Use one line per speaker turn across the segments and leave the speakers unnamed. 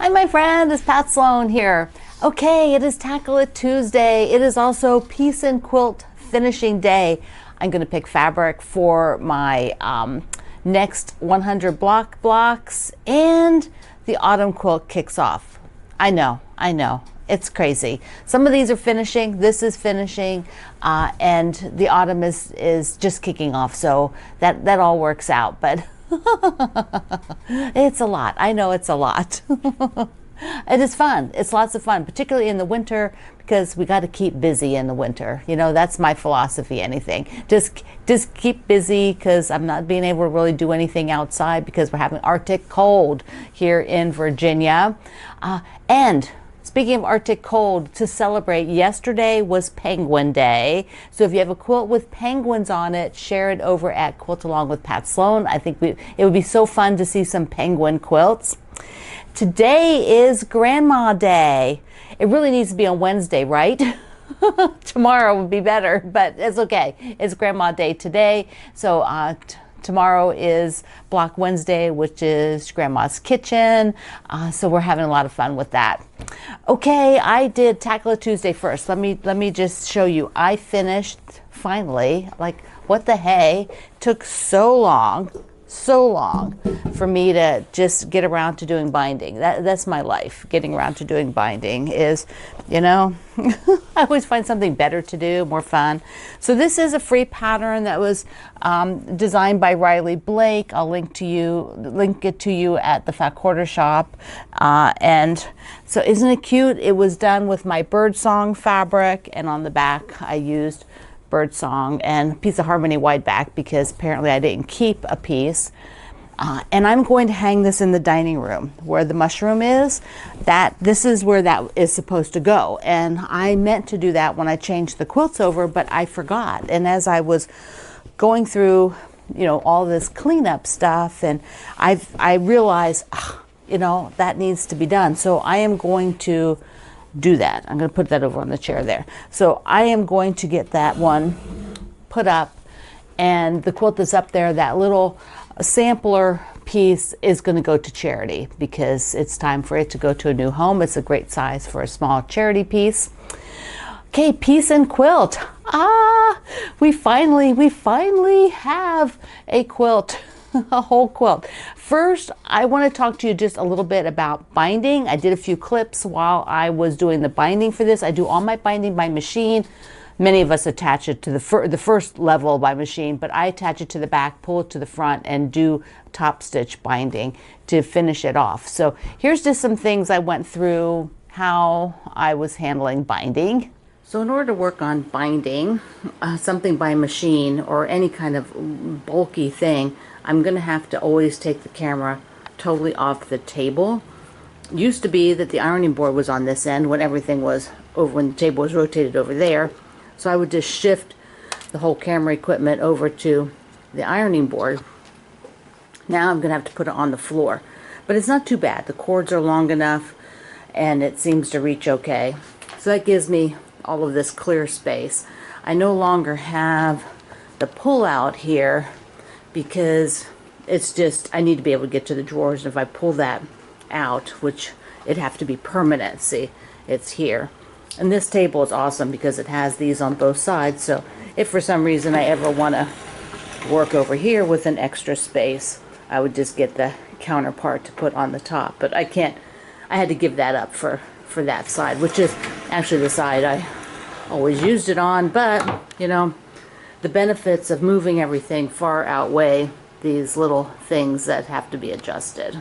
Hi, my friend, it's Pat Sloan here. Okay, it is Tackle It Tuesday. It is also Piece and Quilt finishing day. I'm going to pick fabric for my next 100 blocks, and the autumn quilt kicks off. I know, it's crazy. Some of these are finishing, this is finishing, and the autumn is just kicking off, so that all works out, but it's a lot. I know it's a lot. It is fun. It's lots of fun, particularly in the winter, because we got to keep busy in the winter. You know, that's my philosophy. Anything, just keep busy, because I'm not being able to really do anything outside because we're having Arctic cold here in Virginia. And speaking of Arctic cold, to celebrate, yesterday was Penguin Day. So if you have a quilt with penguins on it, share it over at Quilt Along with Pat Sloan. I think it would be so fun to see some penguin quilts. Today is Grandma Day. It really needs to be on Wednesday, right? Tomorrow would be better, but it's okay. It's Grandma Day today. So tomorrow is Block Wednesday, which is Grandma's Kitchen. So we're having a lot of fun with that. Okay, I did Tackle It Tuesday first. Let me just show you. I finished finally. Like, what the hey? Took so long for me to just get around to doing binding. That's my life. Getting around to doing binding is, you know, I always find something better to do, more fun. So this is a free pattern that was designed by Riley Blake. I'll link it to you at the Fat Quarter Shop. And so isn't it cute? It was done with my birdsong fabric, and on the back I used birdsong and a piece of Harmony wide back, because apparently I didn't keep a piece. And I'm going to hang this in the dining room where the mushroom is. This is where that is supposed to go. And I meant to do that when I changed the quilts over, but I forgot. And as I was going through, you know, all this cleanup stuff, and I realized, you know, that needs to be done. So I am going to do that. I'm going to put that over on the chair there. So I am going to get that one put up, and the quilt that's up there, that little sampler piece, is going to go to charity because it's time for it to go to a new home. It's a great size for a small charity piece. Okay, piece and quilt. We finally have a quilt. A whole quilt. First, I want to talk to you just a little bit about binding. I did a few clips while I was doing the binding for this. I do all my binding by machine. Many of us attach it to the first level by machine, but I attach it to the back, pull it to the front, and do top stitch binding to finish it off. So here's just some things I went through, how I was handling binding. So in order to work on binding something by machine or any kind of bulky thing, I'm going to have to always take the camera totally off the table. It used to be that the ironing board was on this end when everything was over, when the table was rotated over there. So I would just shift the whole camera equipment over to the ironing board. Now I'm going to have to put it on the floor. But it's not too bad. The cords are long enough and it seems to reach okay. So that gives me all of this clear space. I no longer have the pull out here because it's just, I need to be able to get to the drawers. And if I pull that out, which it'd have to be permanent, see, it's here. And this table is awesome because it has these on both sides. So if for some reason I ever want to work over here with an extra space, I would just get the counterpart to put on the top. But I can't, I had to give that up for that side, which is actually the side I always used it on. But, you know, the benefits of moving everything far outweigh these little things that have to be adjusted.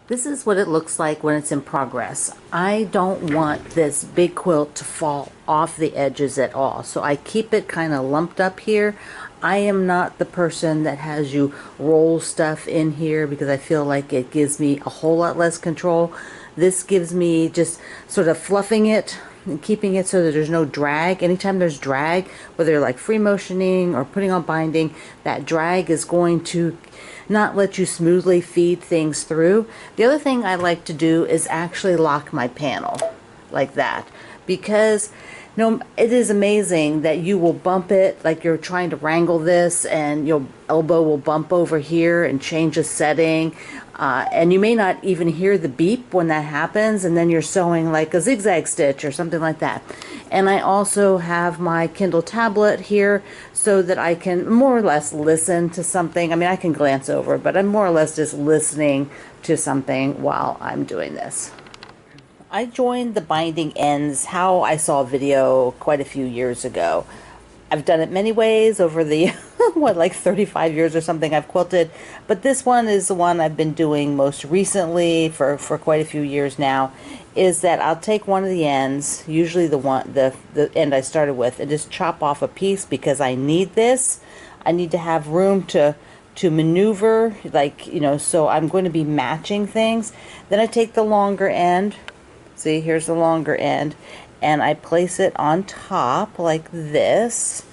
This is what it looks like when it's in progress. I don't want this big quilt to fall off the edges at all, so I keep it kind of lumped up here. I am not the person that has you roll stuff in here because I feel like it gives me a whole lot less control. This gives me just sort of fluffing it and keeping it so that there's no drag. Anytime there's drag, whether like free motioning or putting on binding, that drag is going to not let you smoothly feed things through. The other thing I like to do is actually lock my panel like that, because It is amazing that you will bump it like you're trying to wrangle this, and your elbow will bump over here and change a setting. And you may not even hear the beep when that happens, and then you're sewing like a zigzag stitch or something like that. And I also have my Kindle tablet here so that I can more or less listen to something. I mean, I can glance over, but I'm more or less just listening to something while I'm doing this. I joined the binding ends how I saw a video quite a few years ago. I've done it many ways over the, what, like 35 years or something I've quilted. But this one is the one I've been doing most recently for quite a few years now, is that I'll take one of the ends, usually the end I started with, and just chop off a piece because I need this. I need to have room to maneuver, like, so I'm going to be matching things. Then I take the longer end. See, here's the longer end, and I place it on top like this.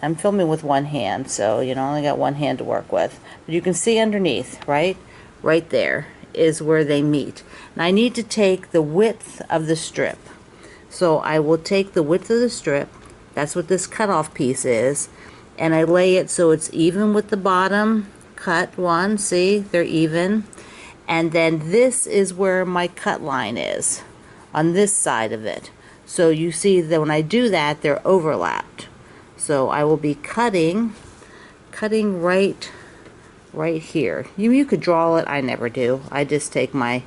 I'm filming with one hand, so I only got one hand to work with. But you can see underneath, right? Right there is where they meet. Now I need to take the width of the strip. So I will take the width of the strip, that's what this cutoff piece is, and I lay it so it's even with the bottom cut one. See, they're even. And then this is where my cut line is, on this side of it. So you see that when I do that, they're overlapped. So I will be cutting right here. You could draw it. I never do. I just take my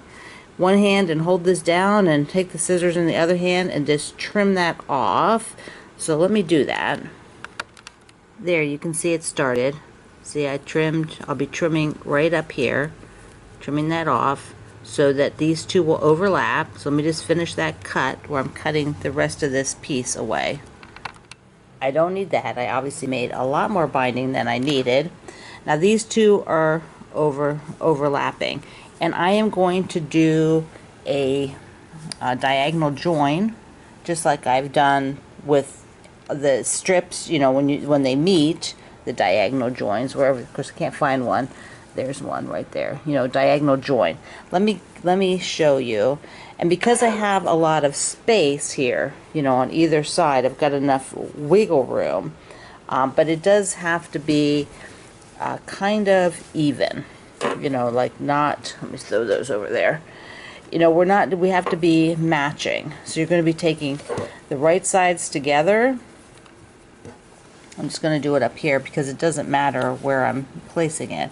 one hand and hold this down and take the scissors in the other hand and just trim that off. So let me do that. There, you can see it started. See, I trimmed. I'll be trimming right up here, trimming that off, so that these two will overlap. So let me just finish that cut where I'm cutting the rest of this piece away. I don't need that. I obviously made a lot more binding than I needed. Now these two are overlapping, and I am going to do a diagonal join, just like I've done with the strips. When they meet, the diagonal joins wherever. Of course, I can't find one. There's one right there, diagonal join. Let me show you. And because I have a lot of space here, on either side, I've got enough wiggle room. But it does have to be kind of even, like not, let me throw those over there. We have to be matching. So you're going to be taking the right sides together. I'm just going to do it up here because it doesn't matter where I'm placing it.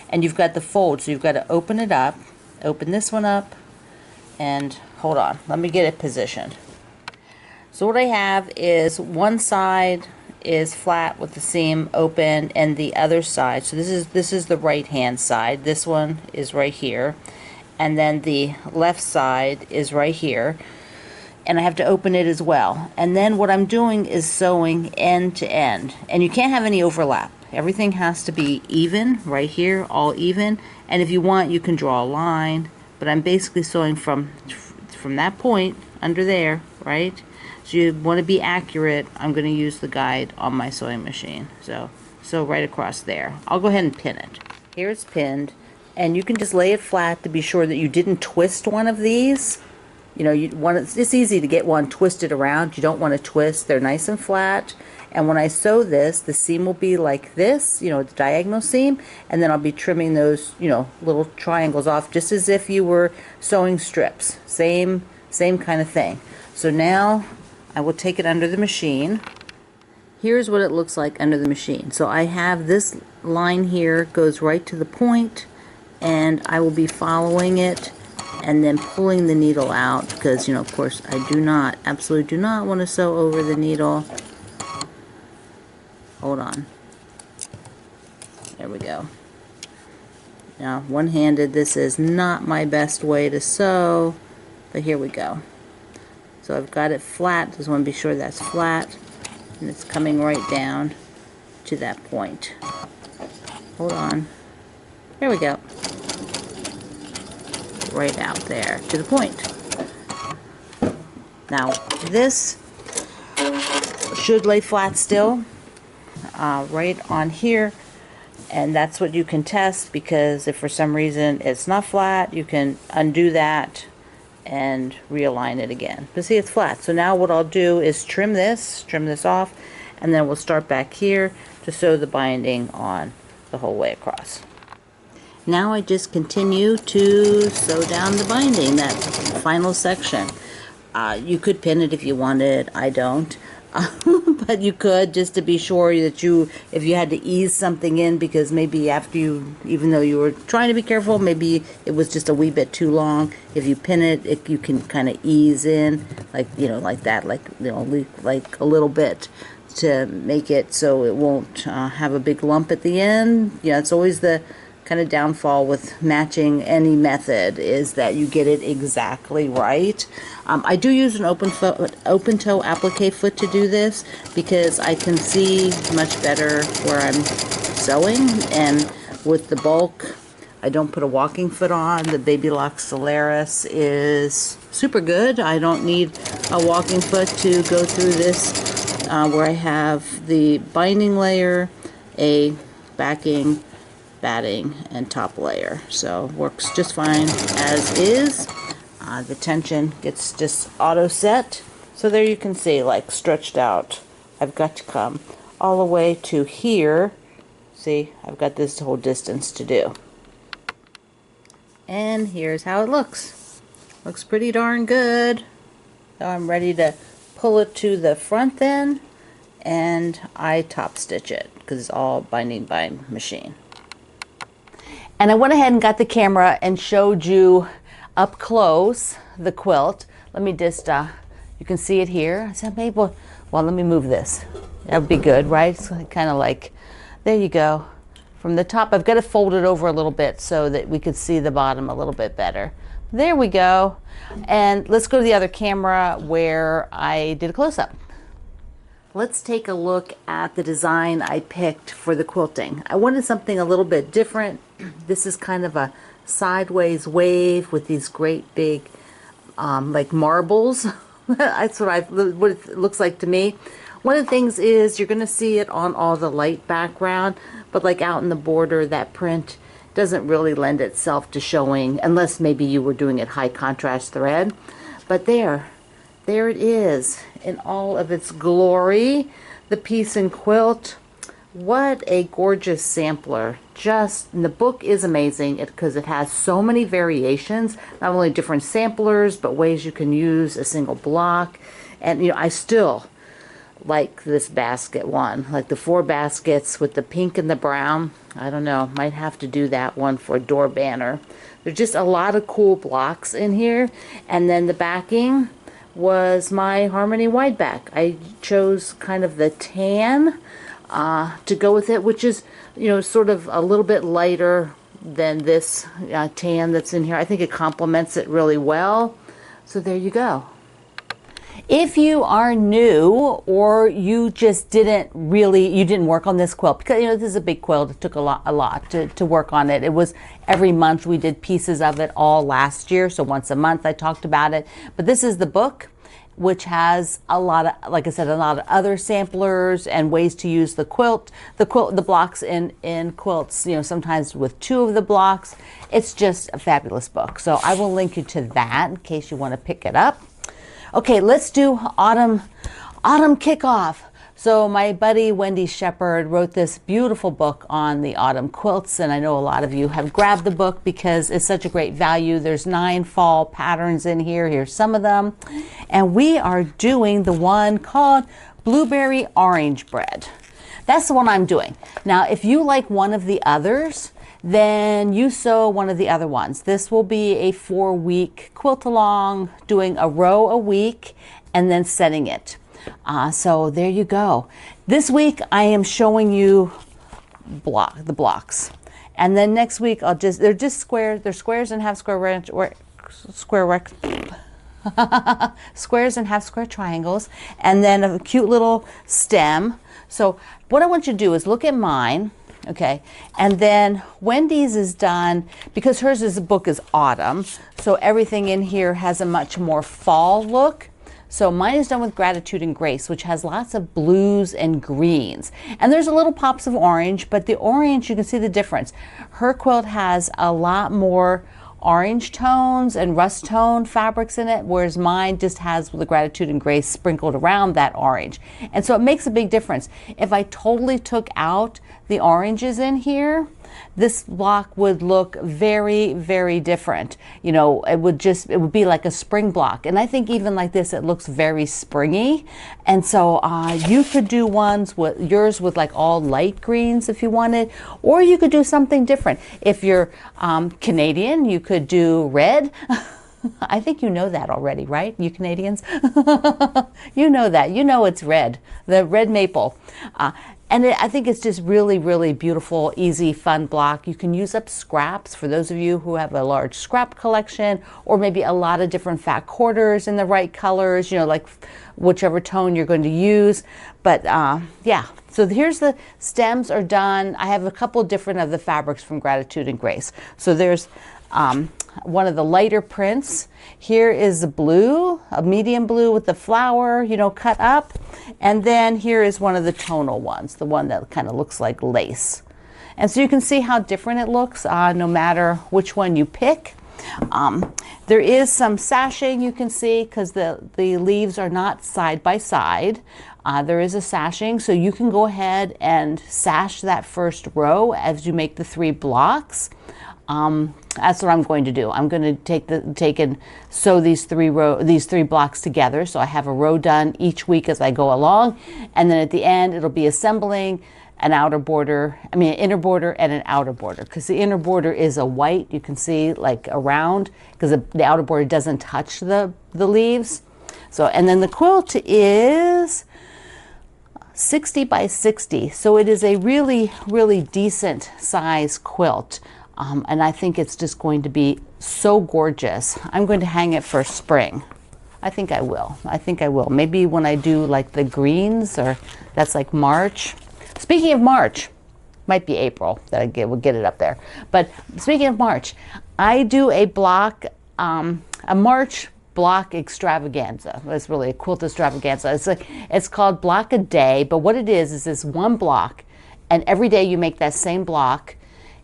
And you've got the fold, so you've got to open it up, open this one up, and hold on, let me get it positioned. So what I have is one side is flat with the seam open, and the other side, so this is the right hand side, this one is right here, and then the left side is right here, and I have to open it as well. And then what I'm doing is sewing end to end, and you can't have any overlap. Everything has to be even, right here, all even. And if you want, you can draw a line, but I'm basically sewing from that point under there, right? So you want to be accurate. I'm going to use the guide on my sewing machine. So right across there. I'll go ahead and pin it. Here it's pinned, and you can just lay it flat to be sure that you didn't twist one of these. It's easy to get one twisted around. You don't want to twist. They're nice and flat. And when I sew this, the seam will be like this, the diagonal seam, and then I'll be trimming those, little triangles off, just as if you were sewing strips. Same kind of thing. So now I will take it under the machine. Here's what it looks like under the machine. So I have this line here, goes right to the point, and I will be following it and then pulling the needle out because, of course, I absolutely do not want to sew over the needle. Hold on. There we go. Now, one-handed, this is not my best way to sew, but here we go. So I've got it flat. Just want to be sure that's flat, and it's coming right down to that point. Hold on. There we go. Right out there to the point. Now, this should lay flat still. Right on here, and that's what you can test, because if for some reason it's not flat, you can undo that and realign it again. But see, it's flat. So now what I'll do is trim this off, and then we'll start back here to sew the binding on the whole way across. Now I just continue to sew down the binding, that final section. You could pin it if you wanted, I don't. But you could, just to be sure that if you had to ease something in, because maybe after even though you were trying to be careful, maybe it was just a wee bit too long. If you pin it, you can kind of ease in, like, like that, like a little bit, to make it so it won't have a big lump at the end. It's always the kind of downfall with matching any method, is that you get it exactly right. I do use an open toe applique foot to do this, because I can see much better where I'm sewing, and with the bulk, I don't put a walking foot on. The Baby Lock Solaris is super good. I don't need a walking foot to go through this, where I have the binding layer, a backing, batting, and top layer. So works just fine as is. The tension gets just auto set. So there you can see, like, stretched out. I've got to come all the way to here. See, I've got this whole distance to do. And here's how it looks. Looks pretty darn good. So I'm ready to pull it to the front then, and I top stitch it, because it's all binding by machine. And I went ahead and got the camera and showed you up close the quilt. Let me just, you can see it here. I said, maybe, well, let me move this. That would be good, right? It's kind of like, there you go. From the top, I've got to fold it over a little bit so that we could see the bottom a little bit better. There we go. And let's go to the other camera where I did a close-up. Let's take a look at the design I picked for the quilting. I wanted something a little bit different. This is kind of a sideways wave with these great big like marbles. That's what it looks like to me. One of the things is you're going to see it on all the light background, but like out in the border, that print doesn't really lend itself to showing, unless maybe you were doing it high contrast thread. But there it is in all of its glory, the piece and quilt. What a gorgeous sampler. And the book is amazing because it has so many variations, not only different samplers, but ways you can use a single block. And I still like this basket one, like the 4 baskets with the pink and the brown. I don't know, might have to do that one for a door banner. There's just a lot of cool blocks in here. And then the backing was my Harmony wide back. I chose kind of the tan to go with it, which is, sort of a little bit lighter than this tan that's in here. I think it complements it really well. So there you go. If you are new, or you just didn't work on this quilt, because this is a big quilt, it took a lot to work on it. It was every month. We did pieces of it all last year, so once a month I talked about it. But this is the book, which has a lot of, like I said, a lot of other samplers and ways to use the blocks in quilts, sometimes with 2 of the blocks. It's just a fabulous book. So I will link you to that in case you want to pick it up. Okay, let's do autumn kickoff. So my buddy Wendy Shepard wrote this beautiful book on the autumn quilts, and I know a lot of you have grabbed the book because it's such a great value. There's 9 fall patterns in here. Here's some of them. And we are doing the one called Blueberry Orange Bread. That's the one I'm doing. Now, if you like one of the others, then you sew one of the other ones. This will be a 4-week quilt along, doing a row a week and then setting it. So there you go. This week I am showing you the blocks, and then next week they're just squares. They're squares and half square squares and half square triangles, and then a cute little stem. So what I want you to do is look at mine. Okay, and then Wendy's is done, because hers book is autumn, so everything in here has a much more fall look. So mine is done with Gratitude and Grace, which has lots of blues and greens. And there's a little pops of orange, but the orange, you can see the difference. Her quilt has a lot more orange tones and rust tone fabrics in it, whereas mine just has the Gratitude and Grace sprinkled around that orange. And so it makes a big difference. If I totally took out the oranges in here, this block would look very, very different. You know, it would be like a spring block. And I think even like this, it looks very springy. And so you could do yours with like all light greens if you wanted, or you could do something different. If you're Canadian, you could do red. I think you know that already, right? You Canadians? You know that. You know it's red, the red maple. I think it's just really, really beautiful, easy, fun block. You can use up scraps for those of you who have a large scrap collection, or maybe a lot of different fat quarters in the right colors, you know, like whichever tone you're going to use. But yeah, so here's the stems are done. I have a couple different of the fabrics from Gratitude and Grace. So there's one of the lighter prints. Here is a blue, a medium blue with the flower, you know, cut up. And then here is one of the tonal ones, the one that kind of looks like lace. And so you can see how different it looks no matter which one you pick. There is some sashing you can see because the leaves are not side by side. There is a sashing, so you can go ahead and sash that first row as you make the 3 blocks. That's what I'm going to do. I'm going to take and sew these three blocks together. So I have a row done each week as I go along. And then at the end, it'll be assembling an inner border and an outer border. Because the inner border is a white, you can see like around, because the outer border doesn't touch the leaves. So, and then the quilt is 60 by 60. So it is a really, really decent size quilt. And I think it's just going to be so gorgeous. I'm going to hang it for spring. I think I will. Maybe when I do like the greens, or that's like March. Speaking of March, might be April that we'll get it up there. But speaking of March, I do a March block extravaganza. It's really a quilt extravaganza. It's called Block a Day, but what it is this one block, and every day you make that same block.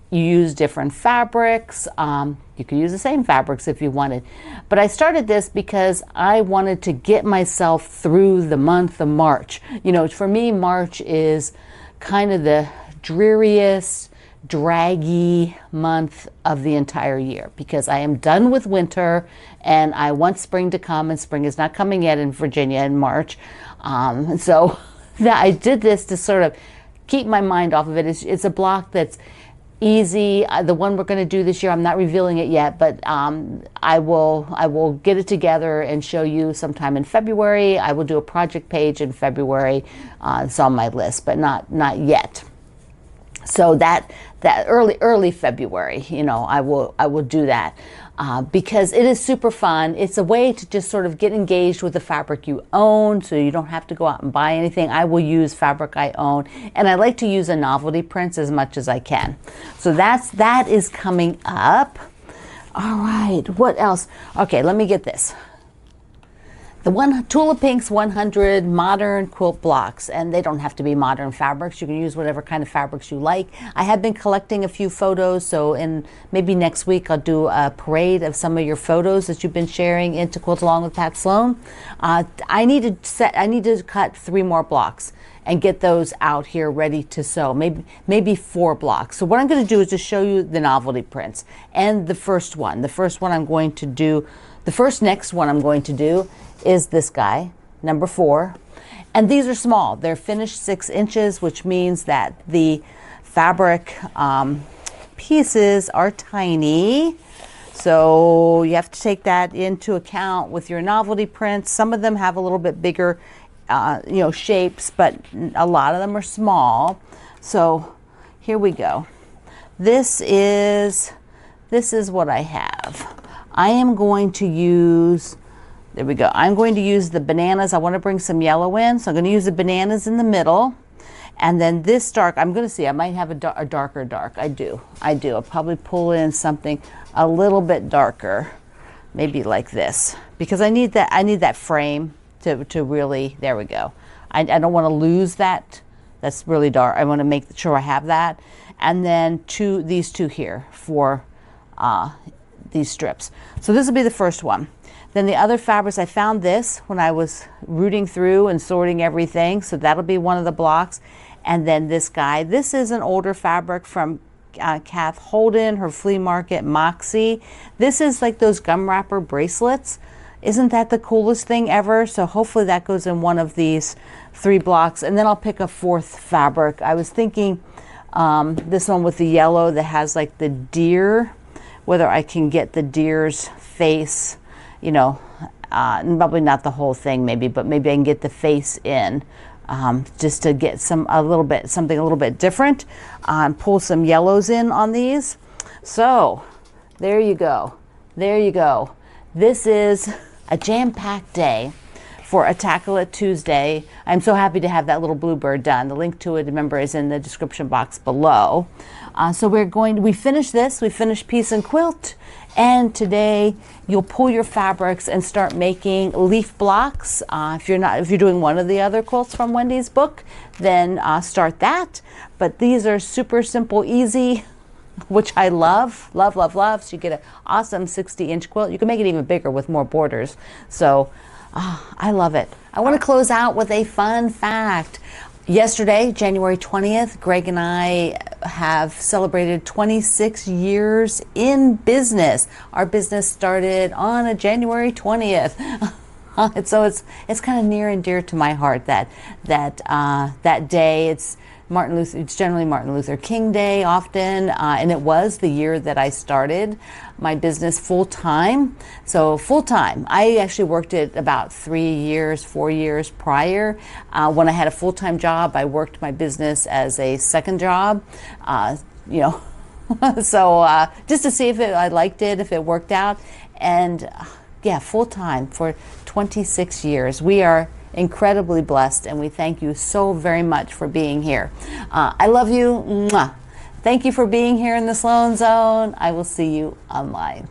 You use different fabrics. You could use the same fabrics if you wanted. But I started this because I wanted to get myself through the month of March. You know, for me, March is kind of the dreariest, draggy month of the entire year because I am done with winter and I want spring to come, and spring is not coming yet in Virginia in March. So I did this to sort of keep my mind off of it. It's a block that's easy. The one we're going to do this year, I'm not revealing it yet, but I will get it together and show you sometime in February. I will do a project page in February. It's on my list, but not yet. So that early February, you know, I will do that. Because it is super fun. It's a way to just sort of get engaged with the fabric you own, so you don't have to go out and buy anything. I will use fabric I own, and I like to use a novelty prints as much as I can. So that is coming up. All right, what else? Okay, let me get this. The Tulip Pink's 100 modern quilt blocks, and they don't have to be modern fabrics. You can use whatever kind of fabrics you like. I have been collecting a few photos, so maybe next week I'll do a parade of some of your photos that you've been sharing into Quilt Along with Pat Sloan. I need to cut 3 more blocks and get those out here ready to sew, maybe 4 blocks. So what I'm going to do is just show you the novelty prints and the first one. The first one I'm going to do, next one I'm going to do is this guy, number 4. And these are small. They're finished 6 inches, which means that the fabric pieces are tiny. So you have to take that into account with your novelty prints. Some of them have a little bit bigger shapes, but a lot of them are small. So here we go. This is what I have. I am going to use, there we go. I'm going to use the bananas. I want to bring some yellow in, so I'm going to use the bananas in the middle. And then this dark, I'm going to see, I might have a darker dark. I do. I'll probably pull in something a little bit darker, maybe like this, because I need that frame to really, there we go. I don't want to lose that. That's really dark. I want to make sure I have that. And then these two here for these strips. So this will be the first one. Then the other fabrics, I found this when I was rooting through and sorting everything. So that'll be one of the blocks. And then this guy, this is an older fabric from Kath Holden, her flea market, Moxie. This is like those gum wrapper bracelets. Isn't that the coolest thing ever? So hopefully that goes in one of these 3 blocks. And then I'll pick a 4th fabric. I was thinking this one with the yellow that has like the deer, whether I can get the deer's face, you know, probably not the whole thing maybe, but maybe I can get the face in. Just to get something a little bit different. Pull some yellows in on these. So there you go. There you go. This is a jam-packed day for a Tackle It Tuesday. I'm so happy to have that little bluebird done. The link to it, remember, is in the description box below. So we finished this. We finished Piece and Quilt. And today you'll pull your fabrics and start making leaf blocks. If you're doing one of the other quilts from Wendy's book, then start that. But these are super simple, easy, which I love, love, love, love. So you get an awesome 60-inch quilt. You can make it even bigger with more borders. So I love it. I want to close out with a fun fact. Yesterday, January 20th, Greg and I have celebrated 26 years in business. Our business started on a January 20th. So it's kind of near and dear to my heart that day. It's generally Martin Luther King Day often, and it was the year that I started my business full-time. So full-time, I actually worked it about 4 years prior. When I had a full-time job, I worked my business as a second job, you know, so just to see if I liked it, if it worked out, and yeah, full-time for 26 years. We are incredibly blessed, and we thank you so very much for being here. I love you. Mwah. Thank you for being here in the Sloan Zone. I will see you online.